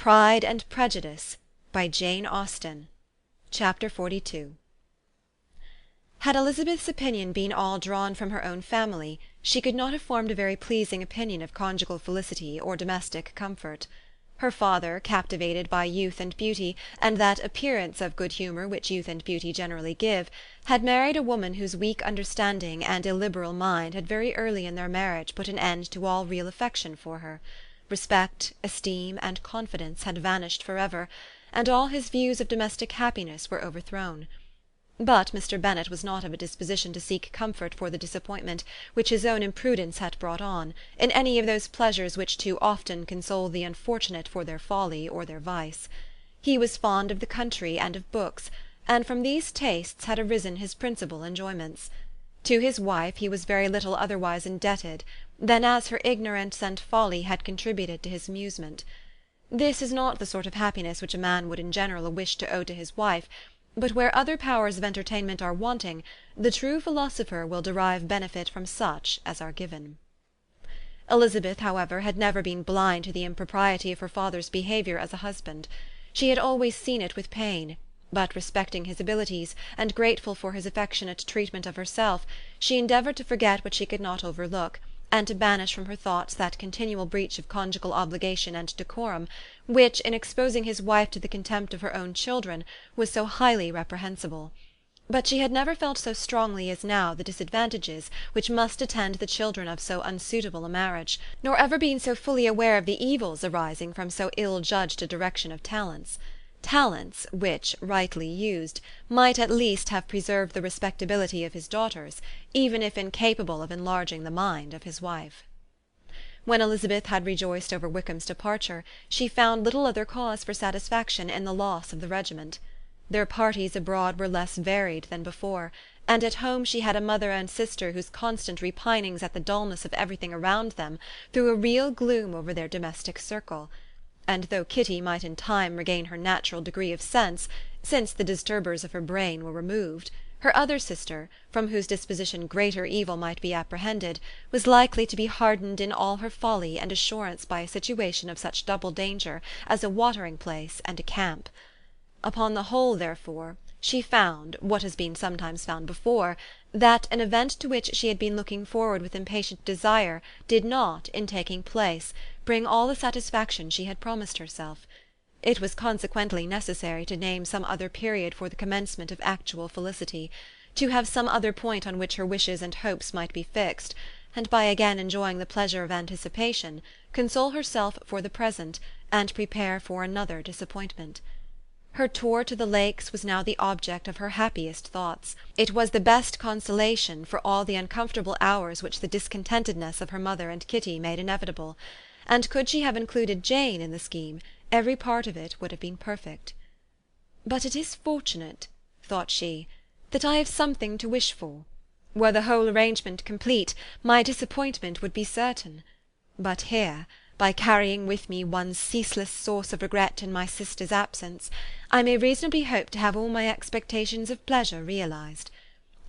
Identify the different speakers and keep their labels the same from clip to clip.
Speaker 1: Pride and Prejudice by Jane Austen. Chapter XLII. Had Elizabeth's opinion been all drawn from her own family, she could not have formed a very pleasing opinion of conjugal felicity or domestic comfort. Her father, captivated by youth and beauty, and that appearance of good humour which youth and beauty generally give, had married a woman whose weak understanding and illiberal mind had very early in their marriage put an end to all real affection for her. Respect, esteem, and confidence had vanished for ever, and all his views of domestic happiness were overthrown. But Mr. Bennet was not of a disposition to seek comfort for the disappointment which his own imprudence had brought on, in any of those pleasures which too often console the unfortunate for their folly or their vice. He was fond of the country and of books, and from these tastes had arisen his principal enjoyments. To his wife he was very little otherwise indebted than as her ignorance and folly had contributed to his amusement. This is not the sort of happiness which a man would in general wish to owe to his wife, but where other powers of entertainment are wanting, the true philosopher will derive benefit from such as are given. Elizabeth, however, had never been blind to the impropriety of her father's behaviour as a husband. She had always seen it with pain, but respecting his abilities, and grateful for his affectionate treatment of herself, she endeavoured to forget what she could not overlook, and to banish from her thoughts that continual breach of conjugal obligation and decorum, which, in exposing his wife to the contempt of her own children, was so highly reprehensible. But she had never felt so strongly as now the disadvantages which must attend the children of so unsuitable a marriage, nor ever been so fully aware of the evils arising from so ill-judged a direction of talents. Talents, which, rightly used, might at least have preserved the respectability of his daughters, even if incapable of enlarging the mind of his wife. When Elizabeth had rejoiced over Wickham's departure, she found little other cause for satisfaction in the loss of the regiment. Their parties abroad were less varied than before, and at home she had a mother and sister whose constant repinings at the dulness of everything around them threw a real gloom over their domestic circle. And though Kitty might in time regain her natural degree of sense, since the disturbers of her brain were removed, her other sister, from whose disposition greater evil might be apprehended, was likely to be hardened in all her folly and assurance by a situation of such double danger as a watering-place and a camp. Upon the whole, therefore, she found, what has been sometimes found before, that an event to which she had been looking forward with impatient desire did not, in taking place, bring all the satisfaction she had promised herself. It was consequently necessary to name some other period for the commencement of actual felicity, to have some other point on which her wishes and hopes might be fixed, and by again enjoying the pleasure of anticipation, console herself for the present, and prepare for another disappointment. Her tour to the Lakes was now the object of her happiest thoughts. It was the best consolation for all the uncomfortable hours which the discontentedness of her mother and Kitty made inevitable, and could she have included Jane in the scheme, every part of it would have been perfect. "But it is fortunate," thought she, "that I have something to wish for. Were the whole arrangement complete, my disappointment would be certain. But here, by carrying with me one ceaseless source of regret in my sister's absence, I may reasonably hope to have all my expectations of pleasure realized.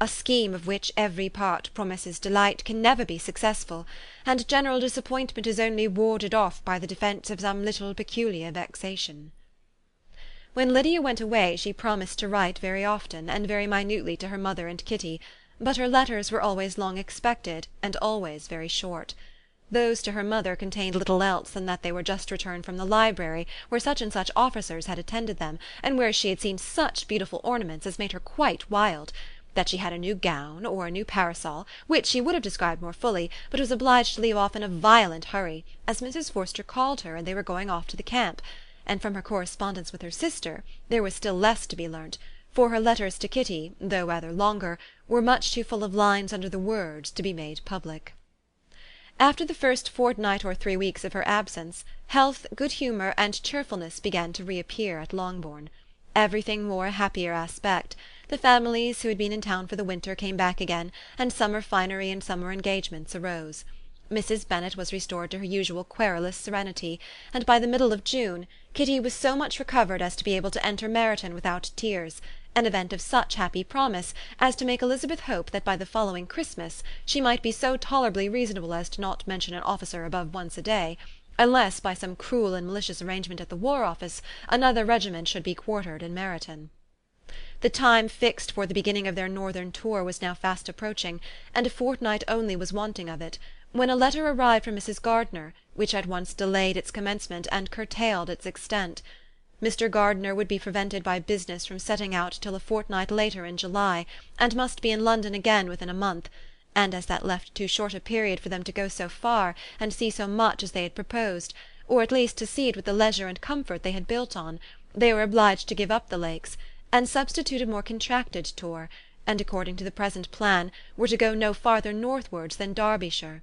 Speaker 1: A scheme of which every part promises delight can never be successful, and general disappointment is only warded off by the defence of some little peculiar vexation." When Lydia went away she promised to write very often and very minutely to her mother and Kitty, but her letters were always long expected and always very short. Those to her mother contained little else than that they were just returned from the library, where such and such officers had attended them, and where she had seen such beautiful ornaments as made her quite wild; that she had a new gown, or a new parasol, which she would have described more fully, but was obliged to leave off in a violent hurry, as Mrs. Forster called her and they were going off to the camp; and from her correspondence with her sister there was still less to be learnt, for her letters to Kitty, though rather longer, were much too full of lines under the words to be made public. After the first fortnight or 3 weeks of her absence, health, good humour, and cheerfulness began to reappear at Longbourn. Everything wore a happier aspect. The families who had been in town for the winter came back again, and summer finery and summer engagements arose. Mrs. Bennet was restored to her usual querulous serenity, and by the middle of June, Kitty was so much recovered as to be able to enter Meryton without tears, an event of such happy promise as to make Elizabeth hope that by the following Christmas she might be so tolerably reasonable as not to mention an officer above once a day, unless by some cruel and malicious arrangement at the War Office another regiment should be quartered in Meryton. The time fixed for the beginning of their northern tour was now fast approaching, and a fortnight only was wanting of it, when a letter arrived from Mrs. Gardiner, which at once delayed its commencement and curtailed its extent. Mr. Gardiner would be prevented by business from setting out till a fortnight later in July, and must be in London again within a month, and as that left too short a period for them to go so far and see so much as they had proposed, or at least to see it with the leisure and comfort they had built on, they were obliged to give up the Lakes, and substitute a more contracted tour, and according to the present plan were to go no farther northwards than Derbyshire.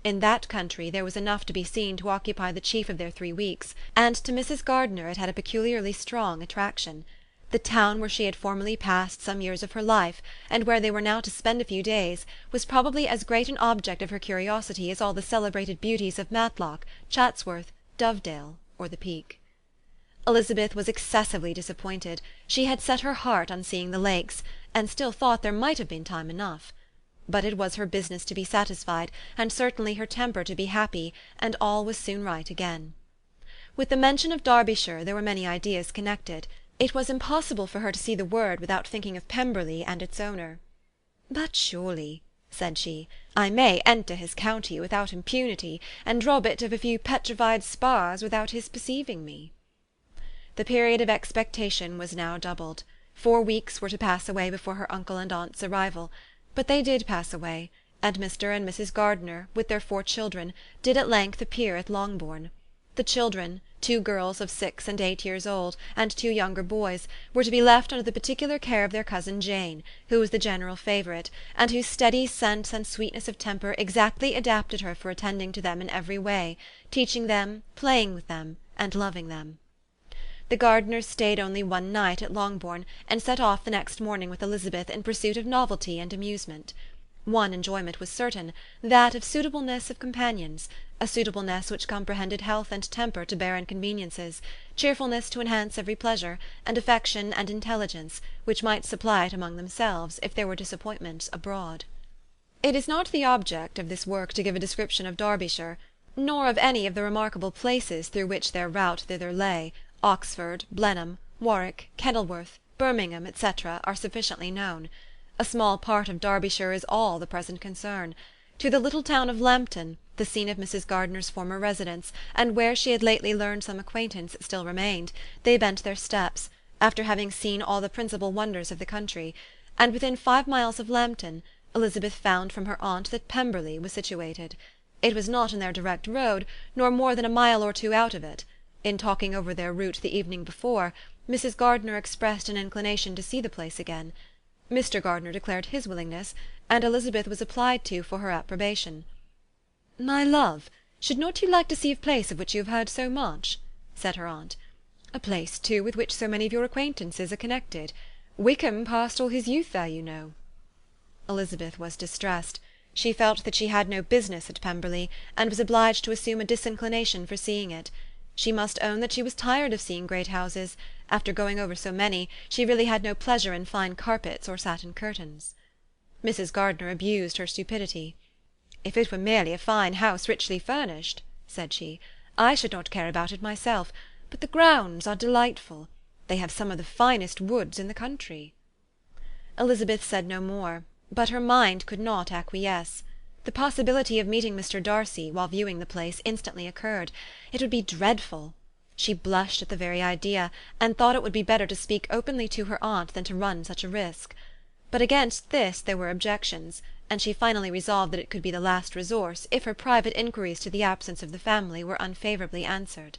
Speaker 1: In that country there was enough to be seen to occupy the chief of their 3 weeks, and to Mrs. Gardiner it had a peculiarly strong attraction. The town where she had formerly passed some years of her life, and where they were now to spend a few days, was probably as great an object of her curiosity as all the celebrated beauties of Matlock, Chatsworth, Dovedale, or the Peak. Elizabeth was excessively disappointed. She had set her heart on seeing the Lakes, and still thought there might have been time enough. But it was her business to be satisfied, and certainly her temper to be happy, and all was soon right again. With the mention of Derbyshire there were many ideas connected. It was impossible for her to see the word without thinking of Pemberley and its owner. "But surely," said she, "I may enter his county without impunity, and rob it of a few petrified spars without his perceiving me." The period of expectation was now doubled. 4 weeks were to pass away before her uncle and aunt's arrival. But they did pass away, and Mr. and Mrs. Gardiner, with their 4 children, did at length appear at Longbourn. The children, 2 girls of 6 and 8 years old, and 2 younger boys, were to be left under the particular care of their cousin Jane, who was the general favourite, and whose steady sense and sweetness of temper exactly adapted her for attending to them in every way, teaching them, playing with them, and loving them. The Gardiners stayed only 1 night at Longbourn, and set off the next morning with Elizabeth in pursuit of novelty and amusement. One enjoyment was certain, that of suitableness of companions, a suitableness which comprehended health and temper to bear inconveniences, cheerfulness to enhance every pleasure, and affection and intelligence, which might supply it among themselves, if there were disappointments abroad. It is not the object of this work to give a description of Derbyshire, nor of any of the remarkable places through which their route thither lay. Oxford, Blenheim, Warwick, Kenilworth, Birmingham, etc., are sufficiently known. A small part of Derbyshire is all the present concern. To the little town of Lambton, the scene of Mrs. Gardiner's former residence, and where she had lately learned some acquaintance still remained, they bent their steps, after having seen all the principal wonders of the country, and within 5 miles of Lambton, Elizabeth found from her aunt that Pemberley was situated. It was not in their direct road, nor more than a mile or 2 out of it. In talking over their route the evening before, Mrs. Gardiner expressed an inclination to see the place again. Mr. Gardiner declared his willingness, and Elizabeth was applied to for her approbation. "My love, should not you like to see a place of which you have heard so much?" said her aunt. "A place, too, with which so many of your acquaintances are connected. Wickham passed all his youth there, you know." Elizabeth was distressed. She felt that she had no business at Pemberley, and was obliged to assume a disinclination for seeing it. She must own that she was tired of seeing great houses. After going over so many, she really had no pleasure in fine carpets or satin curtains. Mrs. Gardiner abused her stupidity. "If it were merely a fine house richly furnished," said she, "I should not care about it myself, but the grounds are delightful. They have some of the finest woods in the country." Elizabeth said no more, but her mind could not acquiesce. The possibility of meeting Mr. Darcy, while viewing the place, instantly occurred. It would be dreadful. She blushed at the very idea, and thought it would be better to speak openly to her aunt than to run such a risk. But against this there were objections, and she finally resolved that it could be the last resource, if her private inquiries to the absence of the family were unfavourably answered.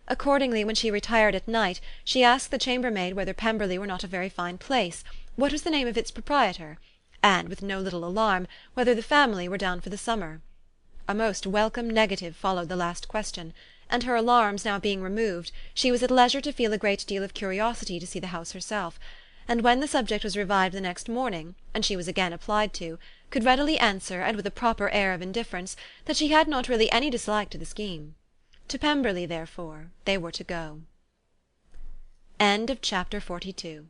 Speaker 1: Accordingly, when she retired at night, she asked the chambermaid whether Pemberley were not a very fine place, what was the name of its proprietor, and, with no little alarm, whether the family were down for the summer. A most welcome negative followed the last question, and her alarms now being removed, she was at leisure to feel a great deal of curiosity to see the house herself, and when the subject was revived the next morning, and she was again applied to, could readily answer, and with a proper air of indifference, that she had not really any dislike to the scheme. To Pemberley, therefore, they were to go. Chapter 42